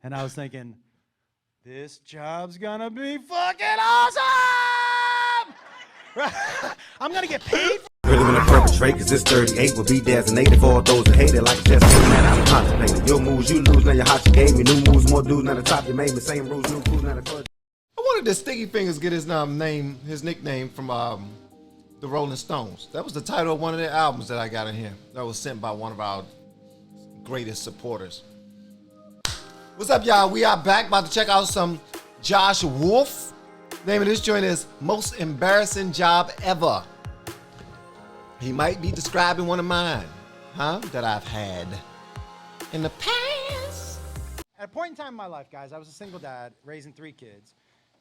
And I was thinking, this job's gonna be fucking awesome! I'm gonna get paid for Really when I perpetrate, cause this 38 will be designated for all those that hate it like just man, I'm contemplating. Your moves you lose, now your hot you gave me. New moves, more dudes, now the top you made me. Same rules, new crews, now the first. I wanted the Sticky Fingers get his nickname from the Rolling Stones. That was the title of one of their albums that I got in here. That was sent by one of our greatest supporters. What's up, y'all? We are back, about to check out some Josh Wolf. Name of this joint is Most Embarrassing Job Ever. He might be describing one of mine, that I've had in the past. At a point in time in my life, guys, I was a single dad raising 3 kids.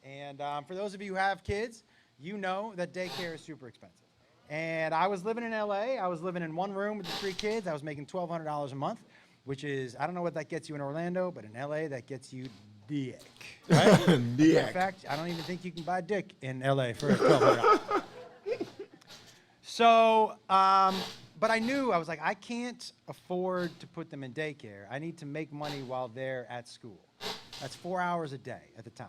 And for those of you who have kids, you know that daycare is super expensive. And I was living in LA. I was living in one room with the 3 kids. I was making $1,200 a month, which is, I don't know what that gets you in Orlando, but in LA, that gets you dick. Right? Dick. In fact, I don't even think you can buy dick in LA for $1,200. So, but I knew, I was like, I can't afford to put them in daycare. I need to make money while they're at school. That's 4 hours a day at the time.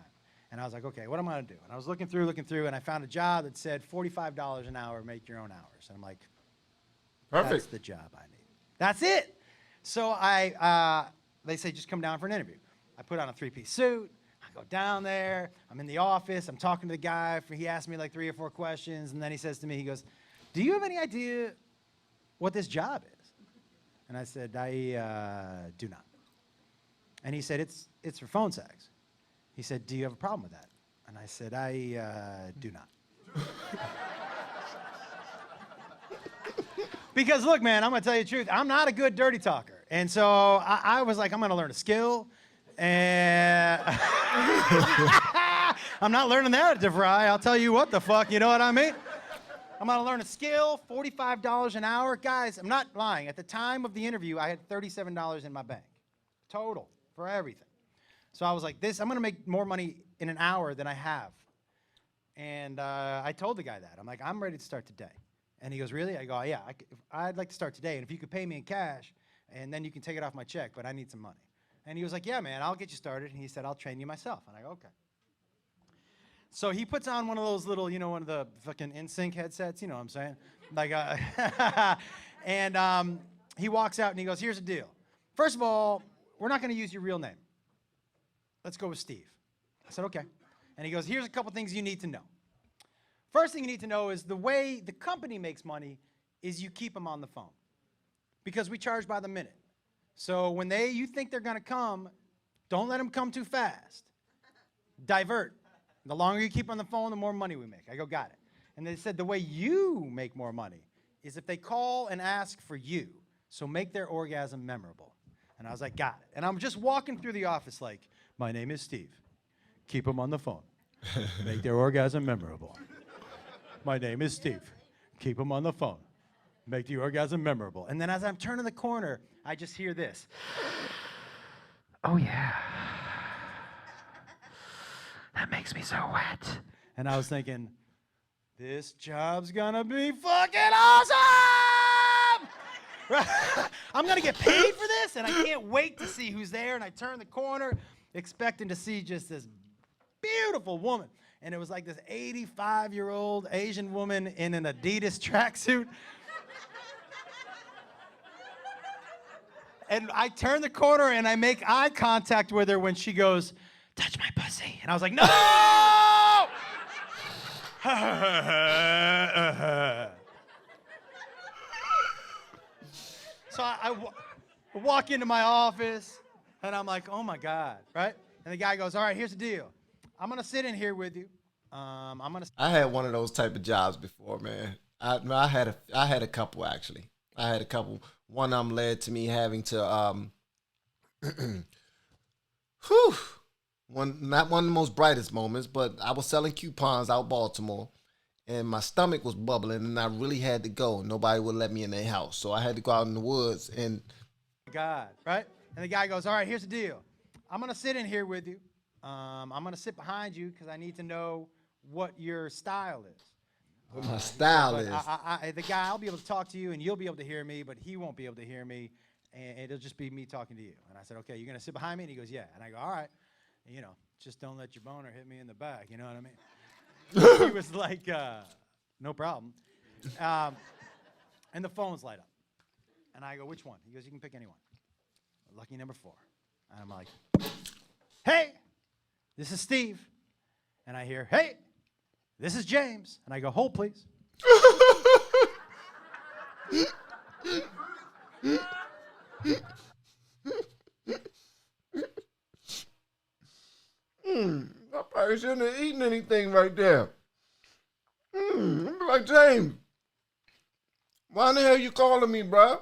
And I was like, okay, what am I gonna do? And I was looking through, and I found a job that said $45 an hour, make your own hours. And I'm like, Perfect. That's the job I need. That's it. So they say, just come down for an interview. I put on a 3-piece suit. I go down there. I'm in the office. I'm talking to the guy. He asked me like 3 or 4 questions. And then he says to me, he goes, do you have any idea what this job is? And I said, I do not. And he said, it's for phone sex. He said, do you have a problem with that? And I said, I do not. Because look, man, I'm gonna tell you the truth. I'm not a good dirty talker. And so I was like, I'm gonna learn a skill. And I'm not learning that at DeVry. I'll tell you what the fuck, you know what I mean? I'm gonna learn a skill, $45 an hour. Guys, I'm not lying. At the time of the interview, I had $37 in my bank, total, for everything. So I was like, I'm gonna make more money in an hour than I have. And I told the guy that. I'm like, I'm ready to start today. And he goes, really? I go, yeah, I'd like to start today. And if you could pay me in cash, and then you can take it off my check, but I need some money. And he was like, yeah, man, I'll get you started. And he said, I'll train you myself. And I go, okay. So he puts on one of those little, one of the fucking NSYNC headsets, you know what I'm saying? Like, and he walks out and he goes, here's the deal. First of all, we're not gonna use your real name. Let's go with Steve. I said, okay. And he goes, here's a couple things you need to know. First thing you need to know is the way the company makes money is you keep them on the phone. Because we charge by the minute. So when you think they're gonna come, don't let them come too fast. Divert. The longer you keep on the phone, the more money we make. I go, got it. And they said the way you make more money is if they call and ask for you. So make their orgasm memorable. And I was like, got it. And I'm just walking through the office like, my name is Steve. Keep them on the phone. Make their orgasm memorable. My name is Steve. Keep them on the phone. Make the orgasm memorable. And then as I'm turning the corner, I just hear this. Oh, yeah. That makes me so wet. And I was thinking, this job's gonna be fucking awesome! I'm gonna get paid for this, and I can't wait to see who's there. And I turn the corner, expecting to see just this beautiful woman. And it was like this 85-year-old Asian woman in an Adidas tracksuit. And I turn the corner and I make eye contact with her when she goes, touch my pussy. And I was like, no! So I walk into my office and I'm like, oh my God, right? And the guy goes, all right, here's the deal. I'm gonna sit in here with you. I had one of those type of jobs before, man. I had a couple actually. I had a couple. One of them led to me having to not one of the most brightest moments, but I was selling coupons out Baltimore, and my stomach was bubbling, and I really had to go. Nobody would let me in their house, so I had to go out in the woods. And God, right? And the guy goes, all right, here's the deal. I'm gonna sit in here with you. I'm gonna sit behind you because I need to know what your style is. What my style is. The guy, I'll be able to talk to you and you'll be able to hear me, but he won't be able to hear me. and it'll just be me talking to you. And I said, okay, you're going to sit behind me? And he goes, yeah. And I go, all right. And, just don't let your boner hit me in the back. You know what I mean? He was like, no problem. And the phones light up. And I go, which one? He goes, you can pick anyone. Lucky number 4. And I'm like, hey, this is Steve. And I hear, hey, this is James. And I go, hold, please. I probably shouldn't have eaten anything right there. I'm like, James, why in the hell you calling me, bro?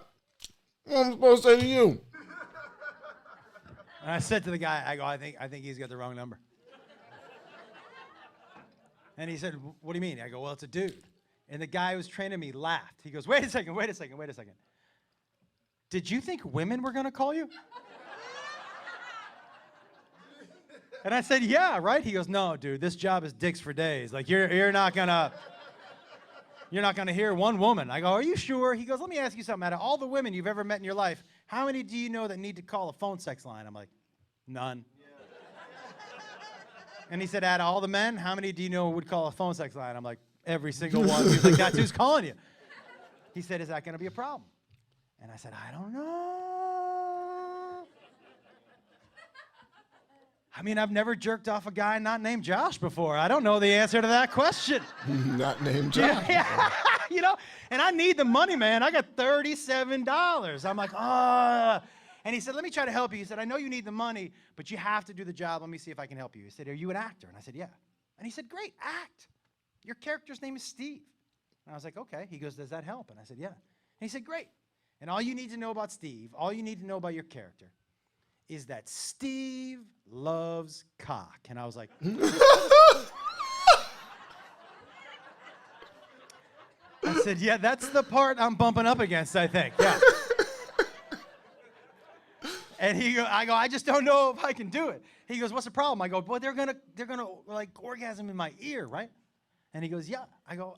What am I supposed to say to you? And I said to the guy, I go, I think he's got the wrong number. And he said, what do you mean? I go, well, it's a dude. And the guy who was training me laughed. He goes, wait a second. Did you think women were going to call you? And I said, yeah, right? He goes, no, dude, this job is dicks for days. Like, you're not gonna hear one woman. I go, are you sure? He goes, let me ask you something. Out of all the women you've ever met in your life, how many do you know that need to call a phone sex line? I'm like, none. And he said, out of all the men, how many do you know would call a phone sex line? I'm like, every single one. He was like, that's who's calling you. He said, is that gonna be a problem? And I said, I don't know. I mean, I've never jerked off a guy not named Josh before. I don't know the answer to that question. Not named Josh. Yeah, and I need the money, man. I got $37. I'm like, And he said, let me try to help you. He said, I know you need the money, but you have to do the job. Let me see if I can help you. He said, are you an actor? And I said, yeah. And he said, great, act. Your character's name is Steve. And I was like, okay. He goes, does that help? And I said, yeah. And he said, great. And all you need to know about Steve, all you need to know about your character is that Steve loves cock. And I was like, I said, yeah, that's the part I'm bumping up against, I think. Yeah. And I just don't know if I can do it. He goes, what's the problem? I go, well, they're gonna like orgasm in my ear, right? And he goes, yeah. I go,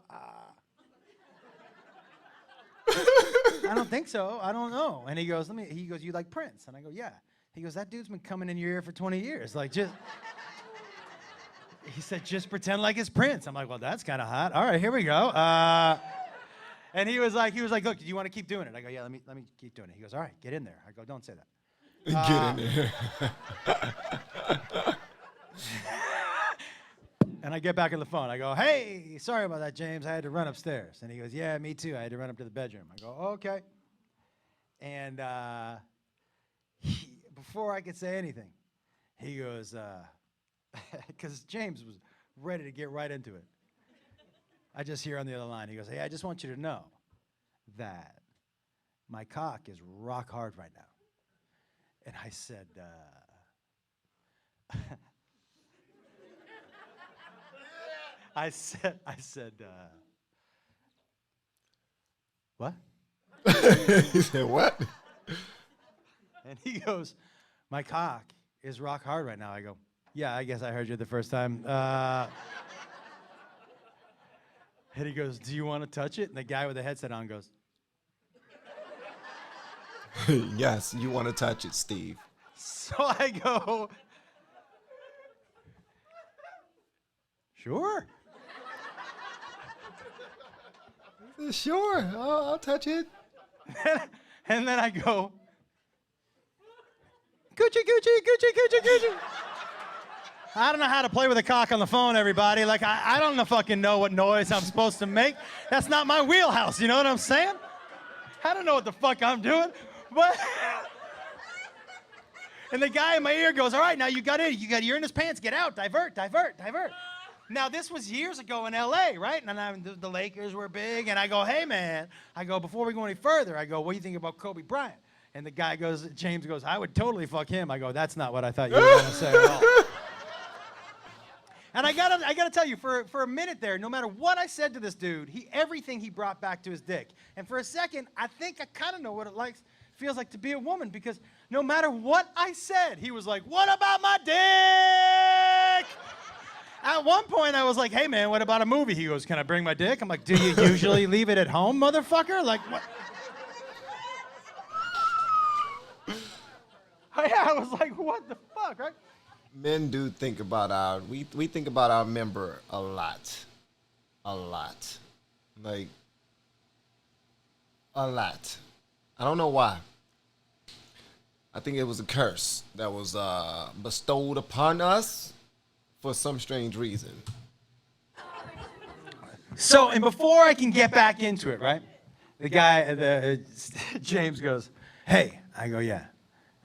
I don't think so. I don't know. And he goes, you like Prince? And I go, yeah. He goes, that dude's been coming in your ear for 20 years. Like, he said, just pretend like it's Prince. I'm like, well, that's kind of hot. All right, here we go. And he was like, look, do you want to keep doing it? I go, yeah, let me keep doing it. He goes, all right, get in there. I go, don't say that. Get in there. And I get back on the phone. I go, hey, sorry about that, James. I had to run upstairs. And he goes, yeah, me too. I had to run up to the bedroom. I go, okay. And before I could say anything, he goes, because James was ready to get right into it. I just hear on the other line, he goes, hey, I just want you to know that my cock is rock hard right now. And I said, I said, what? He said, what? And he goes, my cock is rock hard right now. I go, yeah, I guess I heard you the first time. And he goes, do you want to touch it? And the guy with the headset on goes, Yes, you want to touch it, Steve. so I go, sure. Sure, I'll touch it. And then I go, Gucci, Gucci, Gucci, Gucci, Gucci. I don't know how to play with a cock on the phone, everybody. Like, I don't fucking know what noise I'm supposed to make. That's not my wheelhouse, you know what I'm saying? I don't know what the fuck I'm doing. But and the guy in my ear goes, all right, now you're in his pants, get out, divert, divert, divert. Now, this was years ago in L.A., right? And the Lakers were big, and I go, hey, man, I go, before we go any further, I go, what do you think about Kobe Bryant? And the guy goes, James goes, I would totally fuck him. I go, that's not what I thought you were going to say at all. And I gotta tell you, for a minute there, no matter what I said to this dude, everything he brought back to his dick. And for a second, I think I kind of know what it feels like to be a woman, because no matter what I said, he was like, what about my dick? At one point, I was like, hey, man, what about a movie? He goes, can I bring my dick? I'm like, do you usually leave it at home, motherfucker? Like, what? Yeah, I was like, what the fuck, right? Men do think about we think about our member a lot. Like, a lot. I don't know why. I think it was a curse that was bestowed upon us for some strange reason. So, and before I can get back into it, right? The guy, James goes, hey. I go, yeah.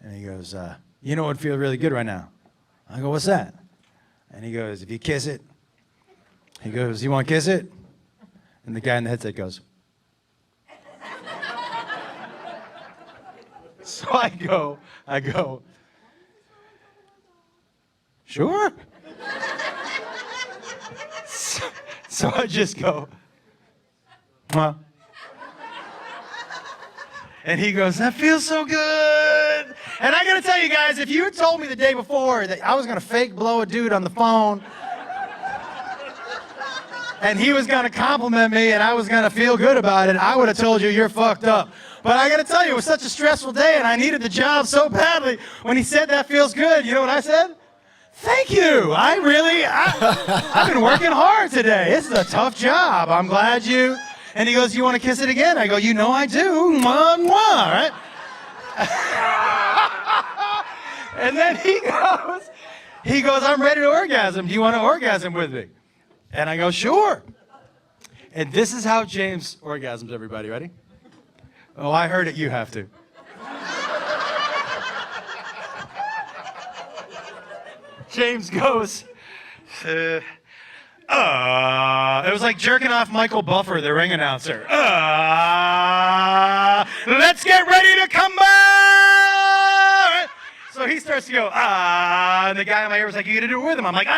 And he goes, you know what would feel really good right now? I go, what's that? And he goes, if you kiss it. He goes, you want to kiss it? And the guy in the headset goes. So I go, sure. So I just go, huh? And he goes, that feels so good. And I gotta tell you guys, if you had told me the day before that I was gonna fake blow a dude on the phone, and he was gonna compliment me and I was gonna feel good about it, I would have told you you're fucked up. But I gotta tell you, it was such a stressful day and I needed the job so badly. When he said that feels good, you know what I said? Thank you. I've been working hard today. This is a tough job. I'm glad you. And he goes, you want to kiss it again? I go, you know I do. Mwah, mwah, right? And then he goes, I'm ready to orgasm. Do you want to orgasm with me? And I go, sure. And this is how James orgasms, everybody. Ready? Oh, I heard it. You have to. James goes, it was like jerking off Michael Buffer, the ring announcer. Let's get ready to come back. So he starts to go, and the guy in my ear was like, you gotta do it with him. I'm like,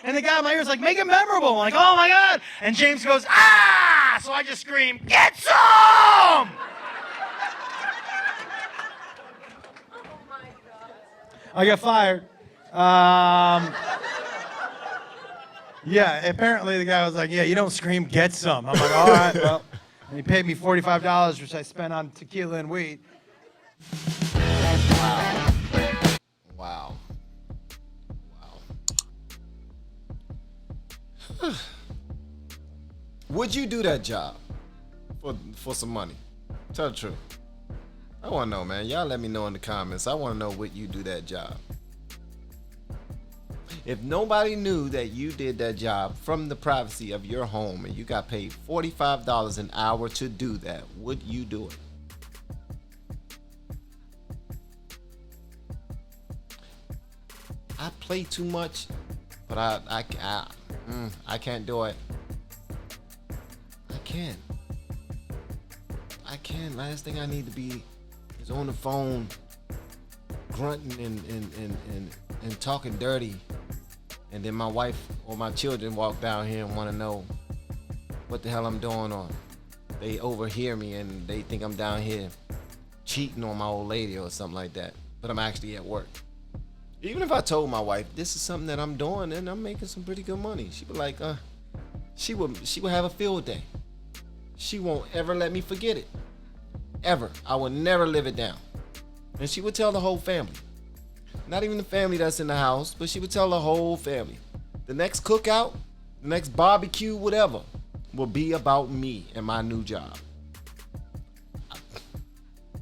and the guy in my ear was like, make it memorable. I'm like, oh my God. And James goes, so I just scream, get some! I got fired. Yeah, apparently the guy was like, yeah, you don't scream, get some. I'm like, all right, well. And he paid me $45, which I spent on tequila and weed. Wow. Would you do that job for some money? Tell the truth. I want to know, man. Y'all let me know in the comments. I want to know would you do that job. If nobody knew that you did that job from the privacy of your home and you got paid $45 an hour to do that, would you do it? I play too much, but I can't do it. I can't. Last thing I need to be is on the phone grunting and talking dirty, and then my wife or my children walk down here and want to know what the hell I'm doing, or they overhear me and they think I'm down here cheating on my old lady or something like that, but I'm actually at work. Even if I told my wife this is something that I'm doing and I'm making some pretty good money, she would like, she would have a field day. She won't ever let me forget it. Ever. I will never live it down. And she would tell the whole family. Not even the family that's in the house, but she would tell the whole family. The next cookout, the next barbecue, whatever, will be about me and my new job.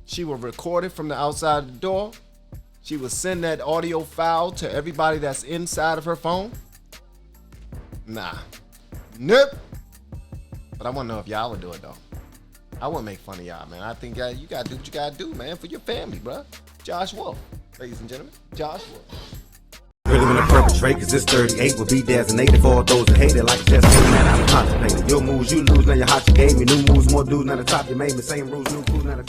She will record it from the outside of the door. She will send that audio file to everybody that's inside of her phone. Nah. Nope. But I want to know if y'all would do it, though. I wouldn't make fun of y'all, man. I think you got to do what you got to do, man, for your family, bro. Josh Wolf, ladies and gentlemen. Josh Wolf. Really wanna perpetrate, cause this 38 will be designated for all those that hate it like just man, I'm contemplating. Your moves you lose, now your hot you gave me. New moves, more dudes, now the top you made me. Same rules, new crews, now the